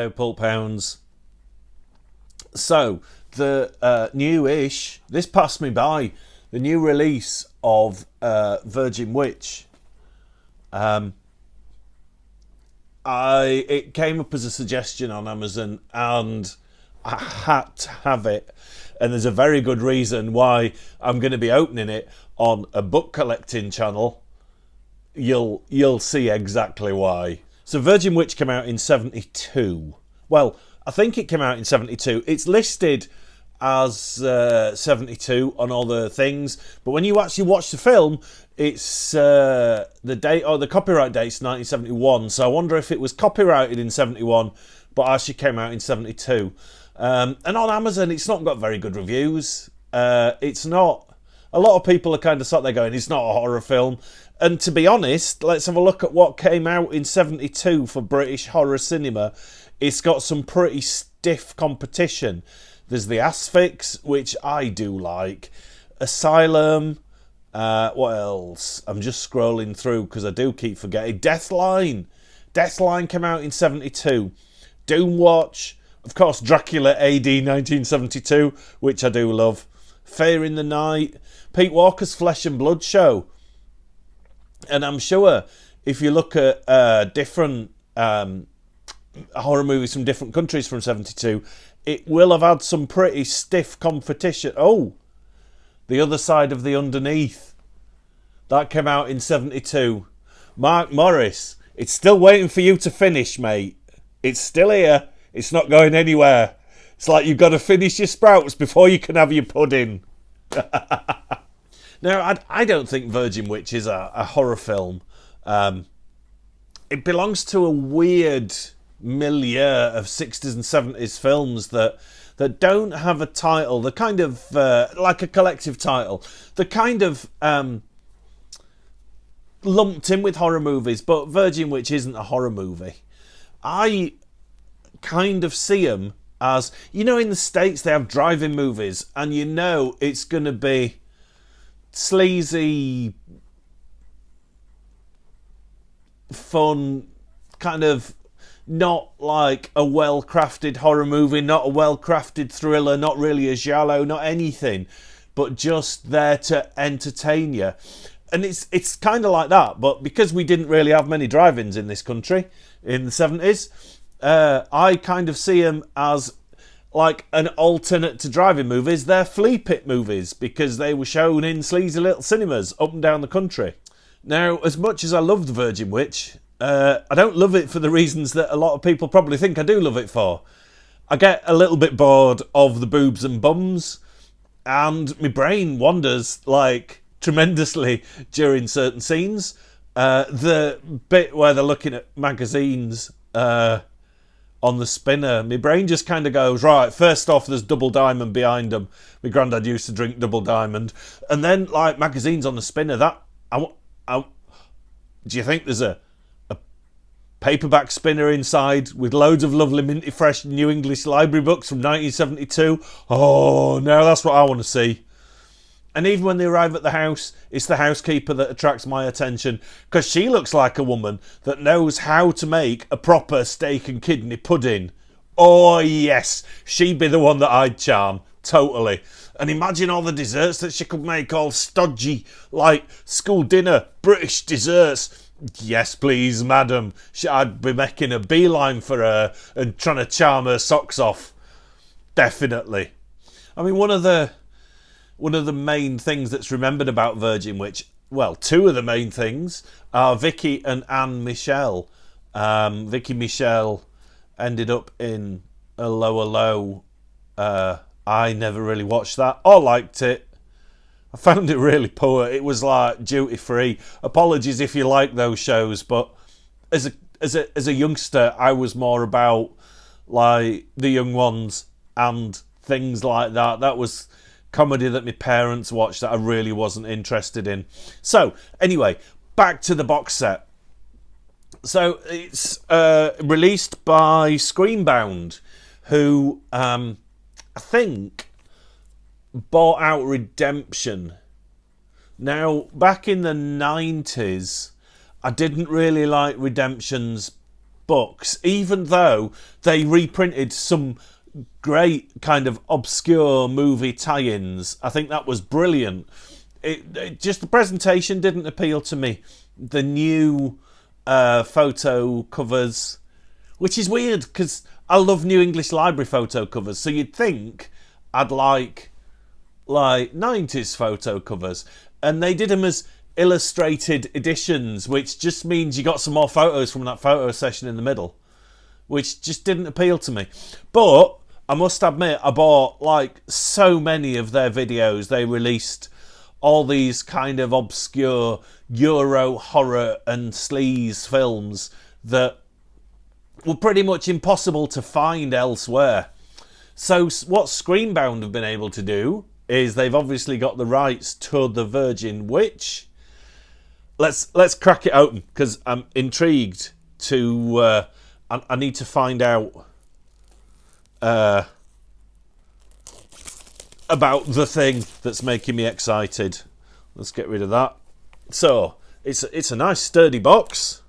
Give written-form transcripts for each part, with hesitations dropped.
Hello, Pulp Hounds. So, the new-ish, this passed me by, the new release of Virgin Witch. It came up as a suggestion on Amazon, and I had to have it. And there's a very good reason why I'm going to be opening it on a book collecting channel. You'll see exactly why. So Virgin Witch came out in 72. Well, I think it came out in 72. It's listed as 72 on all the things, but when you actually watch the film, it's the date, or the copyright date's 1971. So I wonder if it was copyrighted in 71, but actually came out in 72. And on Amazon, it's not got very good reviews. It's not. A lot of people are kind of sat there going, it's not a horror film. And to be honest, let's have a look at what came out in 72 for British horror cinema. It's got some pretty stiff competition. There's The Asphyx, which I do like. Asylum. What else? I'm just scrolling through because I do keep forgetting. Deathline. Deathline came out in 72. Doomwatch. Of course, Dracula AD 1972, which I do love. Fear in the Night. Pete Walker's Flesh and Blood show. And I'm sure if you look at different horror movies from different countries from 72, it will have had some pretty stiff competition. Oh, The Other Side of the Underneath. That came out in 72. Mark Morris, it's still waiting for you to finish, mate. It's still here. It's not going anywhere. It's like you've got to finish your sprouts before you can have your pudding. Now, I don't think Virgin Witch is a horror film. It belongs to a weird milieu of 60s and 70s films that don't have a title. They're kind of like a collective title. They're kind of lumped in with horror movies, but Virgin Witch isn't a horror movie. I kind of see them as, you know, in the States they have drive-in movies, and you know it's going to be sleazy, fun, kind of not like a well-crafted horror movie, not a well-crafted thriller, not really a giallo, not anything, but just there to entertain you. And it's kind of like that, but because we didn't really have many drive-ins in this country in the 70s, I kind of see them as like an alternate to drive-in movies. They're flea pit movies because they were shown in sleazy little cinemas up and down the country. Now, as much as I love The Virgin Witch, I don't love it for the reasons that a lot of people probably think I do love it for. I get a little bit bored of the boobs and bums, and my brain wanders like tremendously during certain scenes. The bit where they're looking at magazines on the spinner, my brain just kind of goes, right, first off, there's Double Diamond behind them. My granddad used to drink Double Diamond. And then, like, magazines on the spinner, do you think there's a paperback spinner inside with loads of lovely minty fresh New English Library books from 1972? Oh, no, that's what I want to see. And even when they arrive at the house, it's the housekeeper that attracts my attention, because she looks like a woman that knows how to make a proper steak and kidney pudding. Oh yes, she'd be the one that I'd charm, totally. And imagine all the desserts that she could make, all stodgy, like school dinner, British desserts. Yes, please, madam. I'd be making a beeline for her and trying to charm her socks off. Definitely. I mean, one of the main things that's remembered about Virgin Witch, well, two of the main things are Vicky and Anne Michelle. Vicky Michelle ended up in a low. I never really watched that or liked it. I found it really poor. It was like duty free. Apologies if you like those shows, but as a youngster, I was more about like The Young Ones and things like that. That was comedy that my parents watched that I really wasn't interested in. So, anyway, back to the box set. So, it's released by Screenbound, who I think bought out Redemption. Now, back in the 90s, I didn't really like Redemption's books, even though they reprinted some great kind of obscure movie tie-ins. I think that was brilliant. It just, the presentation didn't appeal to me. The new photo covers, which is weird because I love New English Library photo covers, so you'd think I'd like 90s photo covers, and they did them as illustrated editions, which just means you got some more photos from that photo session in the middle, which just didn't appeal to me. But I must admit, I bought like so many of their videos. They released all these kind of obscure Euro horror and sleaze films that were pretty much impossible to find elsewhere. So what Screenbound have been able to do is they've obviously got the rights to The Virgin Witch. Let's crack it open because I'm intrigued to. I need to find out about the thing that's making me excited. Let's get rid of that. So it's a nice sturdy box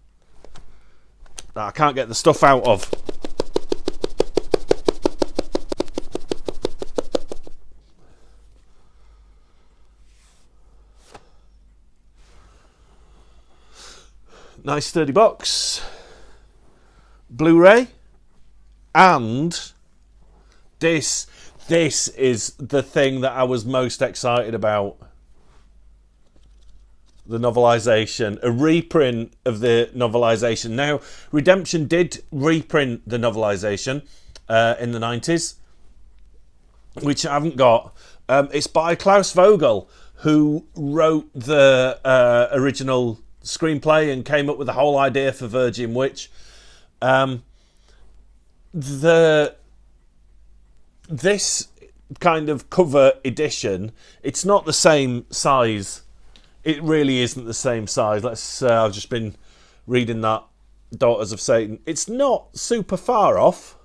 that I can't get the stuff out of. Nice sturdy box. Blu-ray. And this is the thing that I was most excited about. The novelisation. A reprint of the novelisation. Now, Redemption did reprint the novelisation in the 90s, which I haven't got. It's by Klaus Vogel, who wrote the original screenplay and came up with the whole idea for Virgin Witch. This kind of cover edition, it's not the same size. It really isn't the same size. I've just been reading that Daughters of Satan. It's not super far off.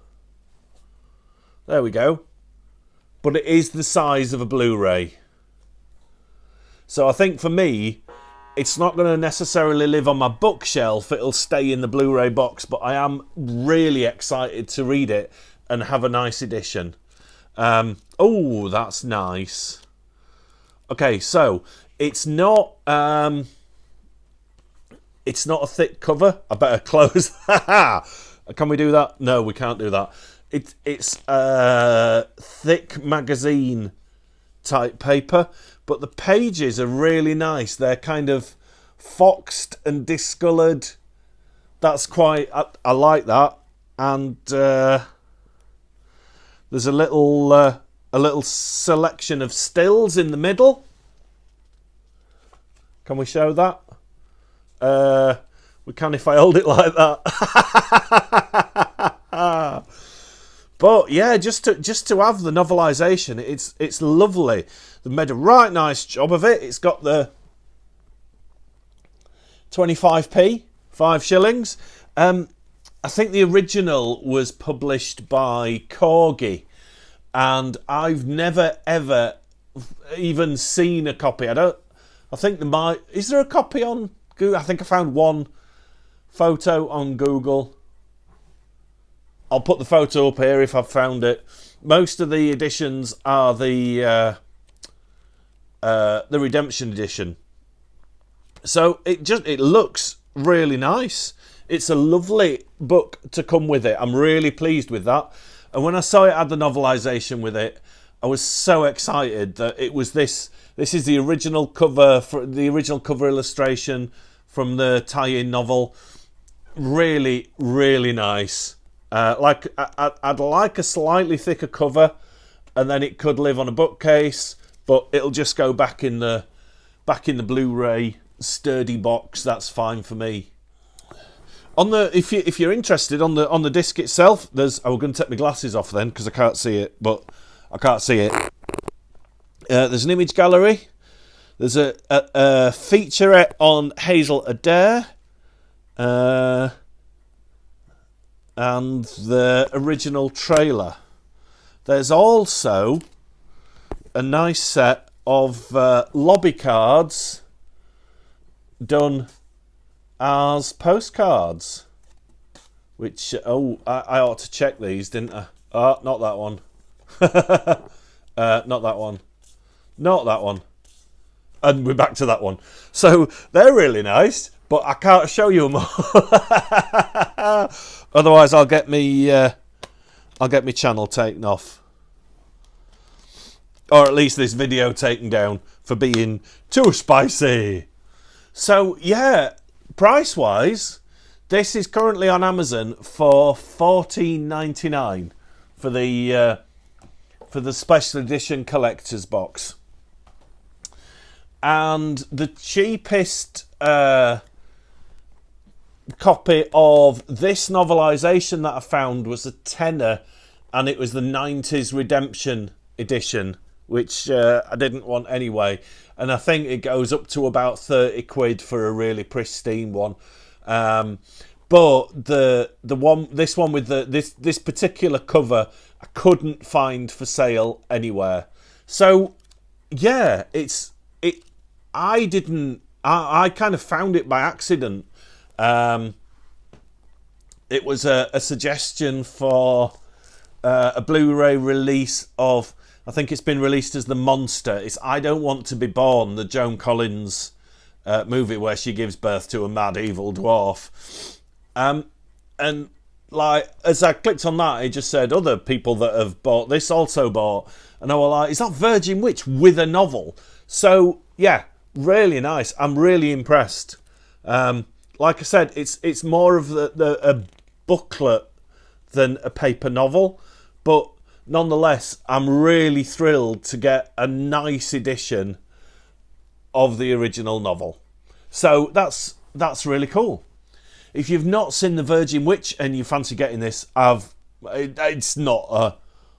There we go. But it is the size of a Blu-ray. So I think for me, it's not going to necessarily live on my bookshelf. It'll stay in the Blu-ray box, but I am really excited to read it and have a nice edition. Oh, that's nice. Okay, so it's not a thick cover. I better close that. Can we do that? No, we can't do that. It's a thick magazine type paper, but the pages are really nice. They're kind of foxed and discoloured. That's quite... I like that. And there's a little selection of stills in the middle. Can we show that? We can if I hold it like that. But yeah, just to have the novelisation, it's lovely. They've made a right nice job of it. It's got the 25p, 5 shillings. I think the original was published by Corgi, and I've never ever even seen a copy. I think there might... Is there a copy on Google? I think I found one photo on Google. I'll put the photo up here if I've found it. Most of the editions are the Redemption edition. So it looks really nice. It's a lovely book to come with it. I'm really pleased with that. And when I saw it had the novelisation with it, I was so excited that it was this. This is the original cover, for the original cover illustration from the tie-in novel. Really, really nice. I'd like a slightly thicker cover, and then it could live on a bookcase, but it'll just go back in the Blu-ray sturdy box. That's fine for me. On the if you're interested on the disc itself, there's... I'm going to take my glasses off then because I can't see it, but I can't see it. There's an image gallery. There's a featurette on Hazel Adair. And the original trailer. There's also a nice set of lobby cards done as postcards. which, oh, I ought to check these, didn't I? Oh, not that one. Not that one. Not that one. And we're back to that one. So they're really nice, but I can't show you them all. Otherwise, I'll get me channel taken off, or at least this video taken down for being too spicy. So yeah, price wise, this is currently on Amazon for $14.99 for the special edition collector's box. And the cheapest copy of this novelisation that I found was a tenner, and it was the 90s Redemption edition, which I didn't want anyway. And I think it goes up to about 30 quid for a really pristine one. But this one with this particular cover, I couldn't find for sale anywhere. So yeah, I kind of found it by accident. It was a suggestion for a Blu-ray release of, I think it's been released as The Monster. It's I Don't Want to Be Born, the Joan Collins movie where she gives birth to a mad evil dwarf. And like, as I clicked on that, it just said other people that have bought this also bought. And I was like, is that Virgin Witch with a novel? So yeah, really nice. I'm really impressed. Like I said, it's more of a booklet than a paper novel, but nonetheless, I'm really thrilled to get a nice edition of the original novel. So that's really cool. If you've not seen The Virgin Witch and you fancy getting this, it's not a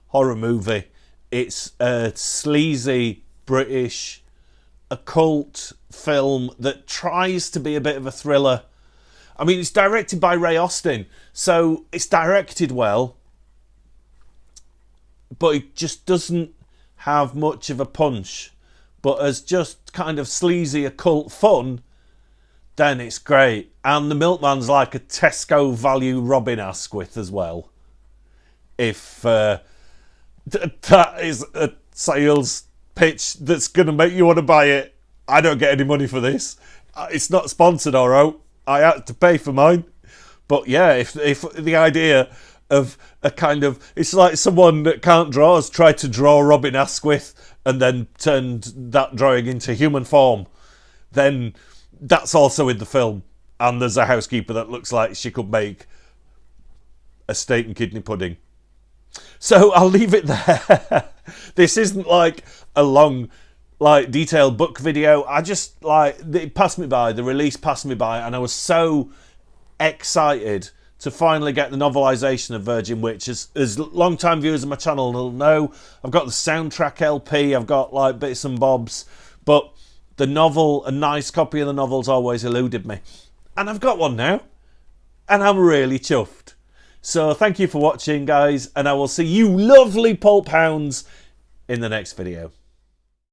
horror movie. It's a sleazy British occult film that tries to be a bit of a thriller. I mean, it's directed by Ray Austin, so it's directed well, but it just doesn't have much of a punch. But as just kind of sleazy occult fun, then it's great. And the milkman's like a Tesco value Robin Asquith as well. If that is a sales pitch that's going to make you want to buy it, I don't get any money for this. It's not sponsored, alright. I had to pay for mine. But yeah, if the idea of a kind of, it's like someone that can't draw has tried to draw Robin Asquith and then turned that drawing into human form, then that's also in the film. And there's a housekeeper that looks like she could make a steak and kidney pudding. So I'll leave it there. This isn't like a long, like, detailed book video. I just, like, it passed me by, the release passed me by, and I was so excited to finally get the novelisation of Virgin Witch. As long-time viewers of my channel will know, I've got the soundtrack LP, I've got, like, bits and bobs, but the novel, a nice copy of the novel's always eluded me. And I've got one now, and I'm really chuffed. So thank you for watching, guys, and I will see you lovely pulp hounds in the next video.